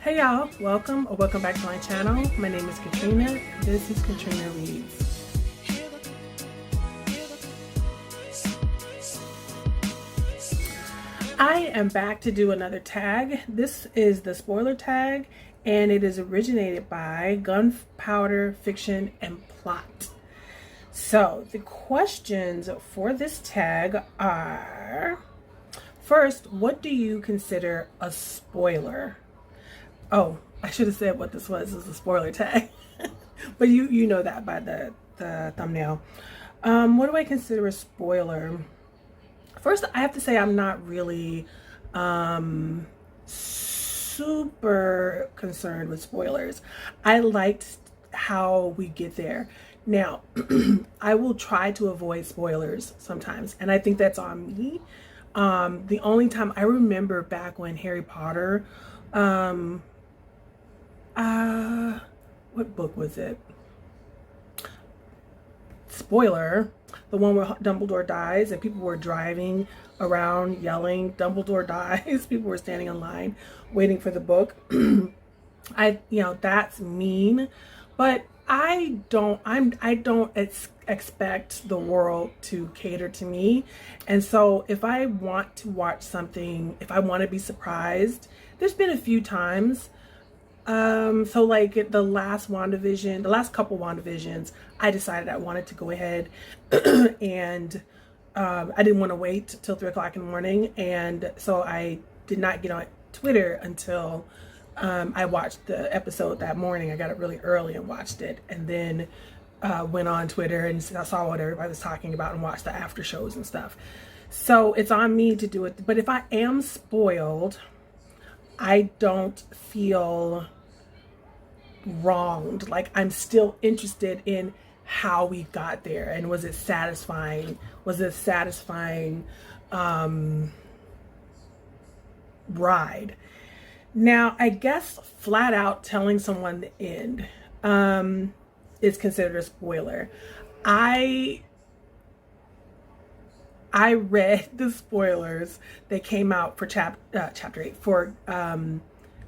Hey y'all, welcome or welcome back to my channel. My name is Katrina. This is Katrina Reads. I am back to do another tag. This is the spoiler tag and it is originated by Gunpowder, Fiction, and Plot. So the questions for this tag are, first, what do you consider a spoiler? Oh, I should have said what this was. This is a spoiler tag. But you know that by the thumbnail. What do I consider a spoiler? First, I have to say I'm not really super concerned with spoilers. I liked how we get there. Now, I will try to avoid spoilers sometimes, and I think that's on me. The only time I remember back when Harry Potter, what book was it? Spoiler, the one where Dumbledore dies and people were driving around yelling, Dumbledore dies. People were standing in line waiting for the book. That's mean, but I don't expect the world to cater to me. And so if I want to watch something, if I want to be surprised, there's been a few times. So like the last couple WandaVisions, I decided I wanted to go ahead and I didn't want to wait till 3 o'clock in the morning. And so I did not get on Twitter until I watched the episode that morning. I got up really early and watched it, and then went on Twitter and I saw what everybody was talking about and watched the after shows and stuff. So it's on me to do it. But if I am spoiled, I don't feel wronged. Like, I'm still interested in how we got there, and was it satisfying? Was it a satisfying ride? Now, I guess flat out telling someone the end is considered a spoiler. I read the spoilers that came out for chapter 8 for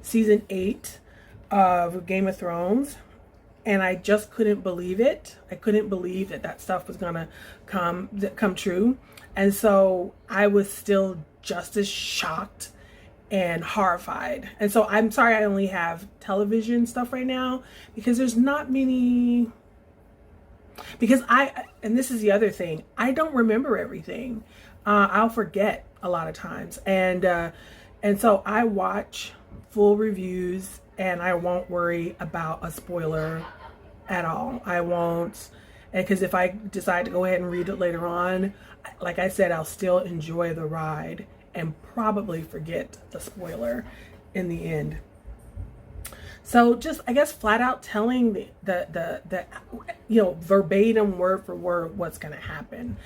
season 8 of Game of Thrones, and I just couldn't believe it. I couldn't believe that stuff was gonna come true, and so I was still just as shocked and horrified. And so I'm sorry I only have television stuff right now, because there's not many. Because and this is the other thing, I don't remember everything. I'll forget a lot of times, and so I watch full reviews, and I won't worry about a spoiler at all. I won't, because if I decide to go ahead and read it later on, like I said, I'll still enjoy the ride and probably forget the spoiler in the end. So just, I guess, flat out telling the verbatim, word for word, what's going to happen.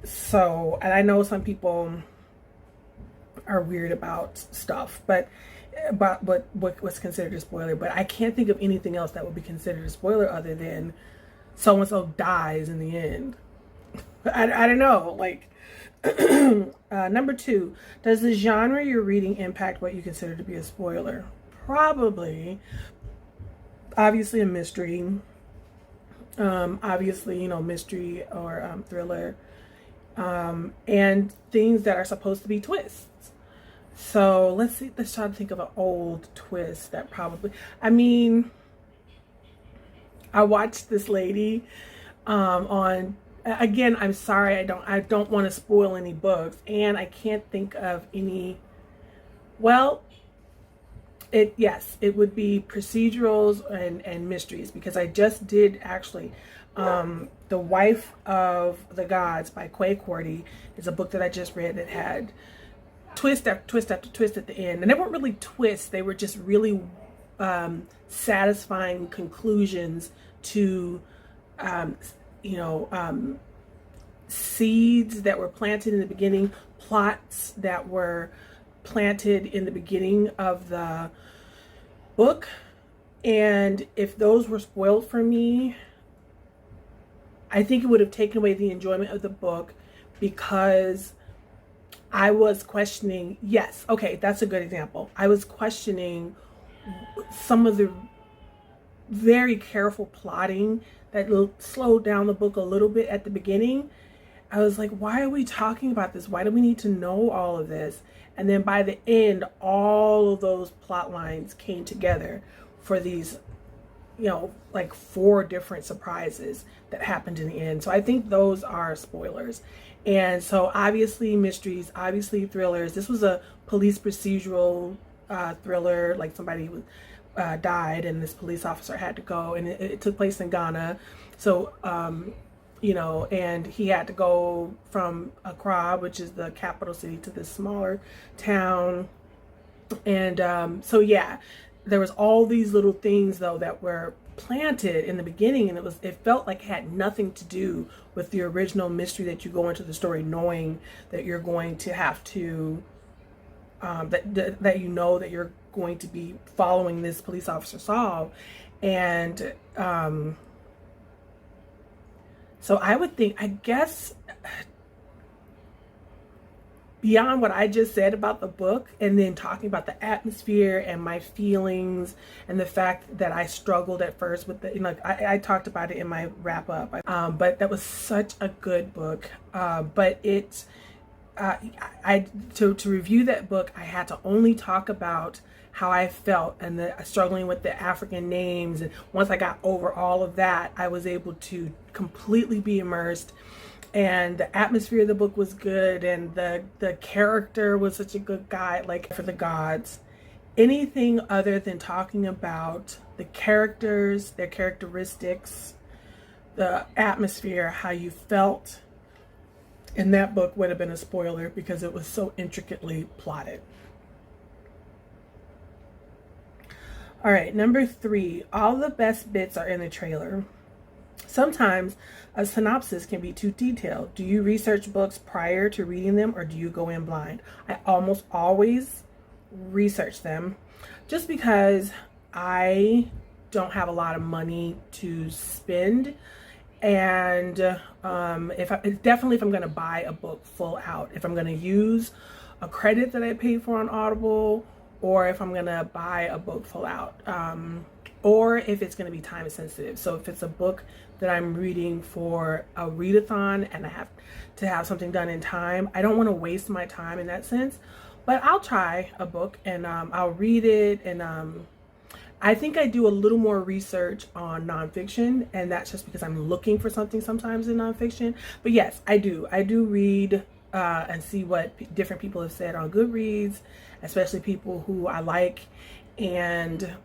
So, and I know some people are weird about stuff, but about what's considered a spoiler, but I can't think of anything else that would be considered a spoiler other than so-and-so dies in the end. I don't know, like, number 2, does the genre you're reading impact what you consider to be a spoiler? Probably. Obviously a mystery. Obviously, mystery or thriller. And things that are supposed to be twists. So let's try to think of an old twist that probably, I watched this lady on, again, I'm sorry, I don't want to spoil any books, and I can't think of any. Well, it would be procedurals and mysteries, because I just did actually The Wife of the Gods by Quay Cordy is a book that I just read that had twist after twist after twist at the end, and they weren't really twists, they were just really satisfying conclusions to seeds that were planted in the beginning, plots that were planted in the beginning of the book. And if those were spoiled for me, I think it would have taken away the enjoyment of the book, because I was questioning, yes, okay, that's a good example. I was questioning some of the very careful plotting that slowed down the book a little bit at the beginning. I was like, why are we talking about this? Why do we need to know all of this? And then by the end, all of those plot lines came together for these, like 4 different surprises that happened in the end. So I think those are spoilers. And so obviously mysteries, obviously thrillers. This was a police procedural thriller, like somebody died and this police officer had to go, and it took place in Ghana. So, and he had to go from Accra, which is the capital city, to this smaller town. And so yeah, there was all these little things though that were planted in the beginning, and it felt like it had nothing to do with the original mystery that you go into the story knowing that you're going to have to that you're going to be following this police officer solve. And so I guess beyond what I just said about the book, and then talking about the atmosphere and my feelings and the fact that I struggled at first with I talked about it in my wrap up, but that was such a good book. But it to review that book, I had to only talk about how I felt and the struggling with the African names. And once I got over all of that, I was able to completely be immersed. And the atmosphere of the book was good, and the character was such a good guide, like for the gods. Anything other than talking about the characters, their characteristics, the atmosphere, how you felt in that book would have been a spoiler because it was so intricately plotted. All right, number 3, all the best bits are in the trailer. Sometimes a synopsis can be too detailed. Do you research books prior to reading them, or do you go in blind? I almost always research them, just because I don't have a lot of money to spend. And if I'm going to buy a book full out, if I'm going to use a credit that I paid for on Audible, or if I'm going to buy a book full out, or if it's going to be time sensitive. So if it's a book that I'm reading for a readathon and I have to have something done in time, I don't want to waste my time in that sense. But I'll try a book and I'll read it. And I think I do a little more research on nonfiction, and that's just because I'm looking for something sometimes in nonfiction. But yes, I do read and see what different people have said on Goodreads, especially people who I like. And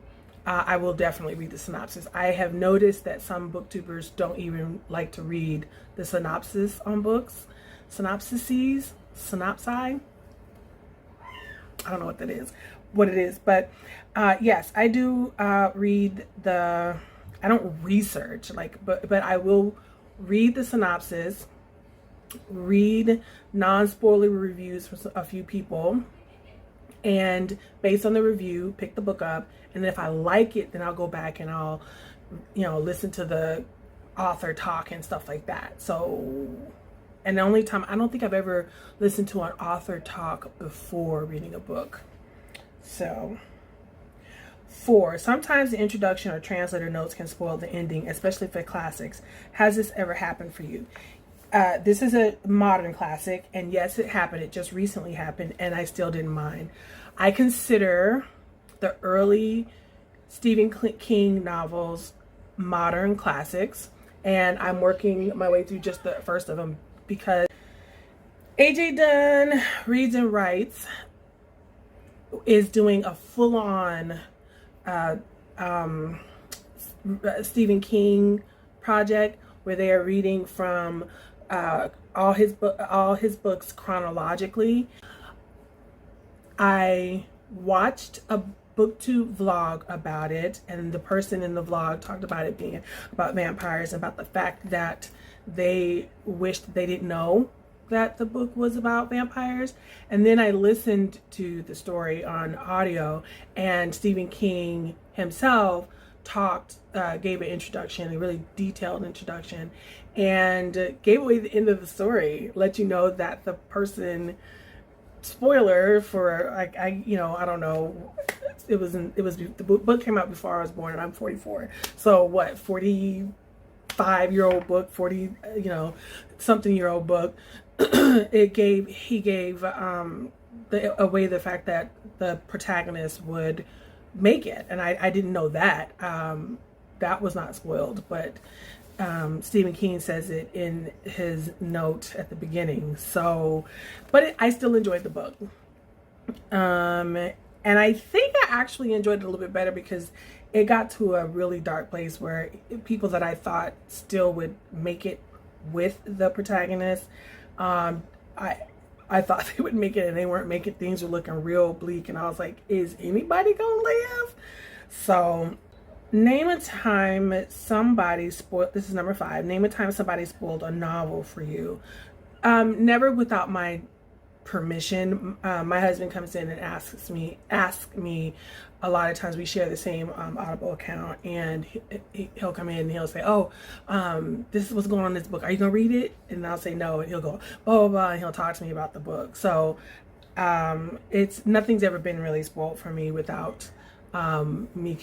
I will definitely read the synopsis. I have noticed that some booktubers don't even like to read the synopsis on books. Synopsi. I don't know what it is. But yes, I do read I don't research, but I will read the synopsis, read non-spoiler reviews from a few people, and based on the review, pick the book up. And if I like it, then I'll go back and I'll, listen to the author talk and stuff like that. So, and the only time, I don't think I've ever listened to an author talk before reading a book. So, 4, sometimes the introduction or translator notes can spoil the ending, especially for classics. Has this ever happened for you? This is a modern classic, and yes, it happened. It just recently happened, and I still didn't mind. I consider the early Stephen King novels modern classics, and I'm working my way through just the first of them because A.J. Dunn Reads and Writes is doing a full-on Stephen King project where they are reading from all his books chronologically. I watched a BookTube vlog about it, and the person in the vlog talked about it being about vampires, about the fact that they wished they didn't know that the book was about vampires. And then I listened to the story on audio, and Stephen King himself gave an introduction, a really detailed introduction, and gave away the end of the story, let you know that the person spoiler for I don't know. The book came out before I was born, and I'm 44. So what, 45-year-old book, 40 something year old book. He gave away the fact that the protagonist would make it, and I didn't know that. That was not spoiled, but Stephen King says it in his note at the beginning. So, but I still enjoyed the book. And I think I actually enjoyed it a little bit better because it got to a really dark place where people that I thought still would make it with the protagonist, I thought they would make it, and they weren't making. Things were looking real bleak, and I was like, is anybody gonna live? So, name a time somebody spoiled. This is number 5. Name a time somebody spoiled a novel for you. Never without my permission. My husband comes in and asks me a lot of times. We share the same Audible account, and he'll come in and he'll say, oh, this is what's going on in this book, are you gonna read it? And I'll say no, and he'll go blah blah blah, and he'll talk to me about the book. So it's nothing's ever been really spoiled for me without me,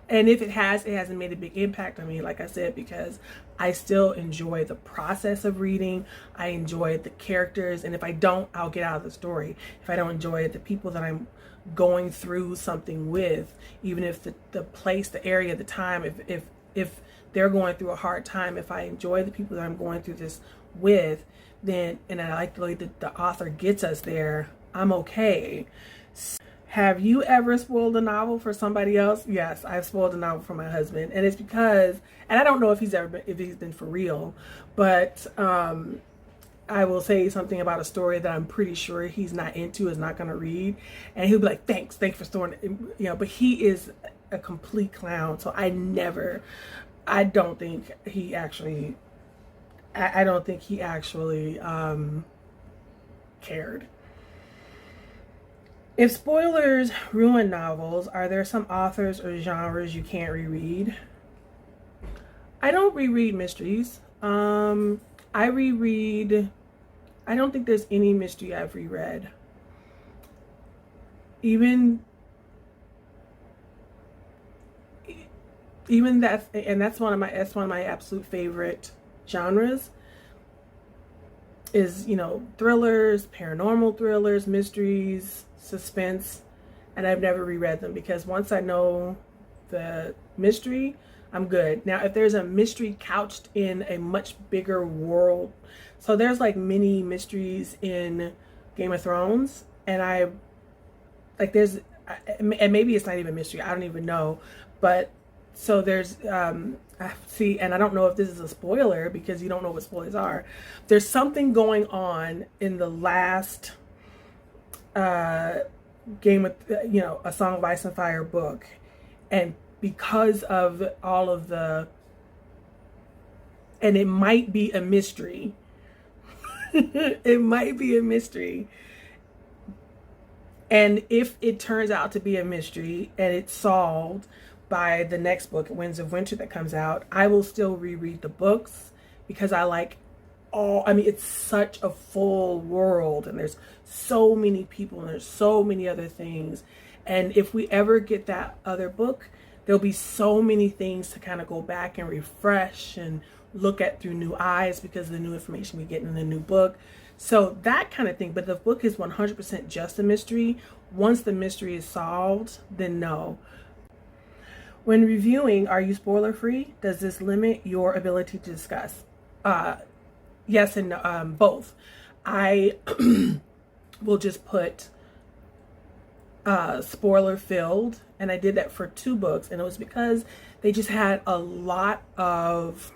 and if it hasn't made a big impact on me, like I said, because I still enjoy the process of reading. I enjoy the characters, and if I don't, I'll get out of the story. If I don't enjoy it, the people that I'm going through something with, even if the place, the area, the time, if they're going through a hard time, if I enjoy the people that I'm going through this with, then, and I like the way that the author gets us there, I'm okay. Have you ever spoiled a novel for somebody else? Yes, I've spoiled a novel for my husband, and it's because, and I don't know if he's been for real, but I will say something about a story that I'm pretty sure he's not into, is not going to read, and he'll be like, thanks for storing it, but he is a complete clown, so I don't think he actually cared. If spoilers ruin novels, are there some authors or genres you can't reread? I don't reread mysteries. I don't think there's any mystery I've reread. Even that's one of my absolute favorite genres is, thrillers, paranormal thrillers, mysteries, suspense, and I've never reread them because once I know the mystery, I'm good. Now, if there's a mystery couched in a much bigger world, so there's like mini mysteries in Game of Thrones, and and maybe it's not even mystery, I don't even know, but so there's see, and I don't know if this is a spoiler because you don't know what spoilers are. There's something going on in the last Game of A Song of Ice and Fire book, and because of all of and it might be a mystery. It might be a mystery, and if it turns out to be a mystery and it's solved by the next book, Winds of Winter, that comes out, I will still reread the books because I like it's such a full world, and there's so many people, and there's so many other things. And if we ever get that other book, there'll be so many things to kind of go back and refresh and look at through new eyes because of the new information we get in the new book. So that kind of thing. But the book is 100% just a mystery. Once the mystery is solved, then no. When reviewing, are you spoiler free? Does this limit your ability to discuss? Yes and no, both. I will just put spoiler filled, and I did that for 2 books, and it was because they just had a lot of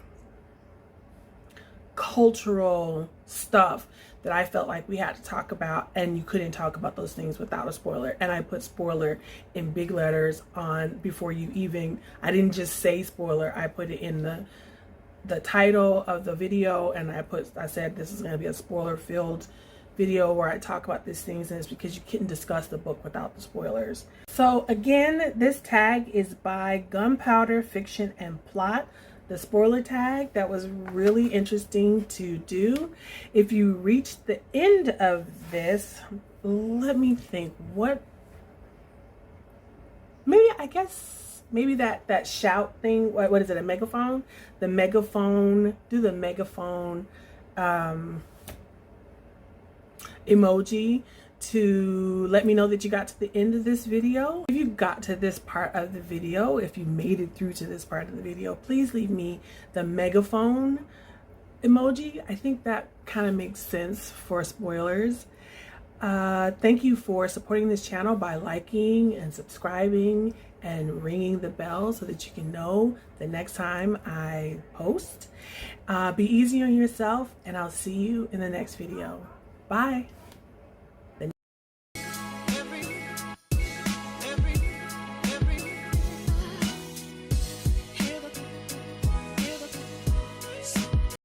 cultural stuff that I felt like we had to talk about, and you couldn't talk about those things without a spoiler. And I put spoiler in big letters on before you even, I didn't just say spoiler, I put it in the title of the video, and I said this is going to be a spoiler filled video where I talk about these things, and it's because you couldn't discuss the book without the spoilers. So again, this tag is by Gunpowder Fiction and Plot. the spoiler tag. That was really interesting to do. If you reached the end of this, let me think. Maybe that shout thing. What is it? A megaphone? The megaphone. Do the megaphone emoji to let me know that you got to the end of this video. If you got to this part of the video, if you made it through to this part of the video, please leave me the megaphone emoji. I think that kind of makes sense for spoilers. Thank you for supporting this channel by liking and subscribing and ringing the bell so that you can know the next time I post. Be easy on yourself, and I'll see you in the next video. Bye.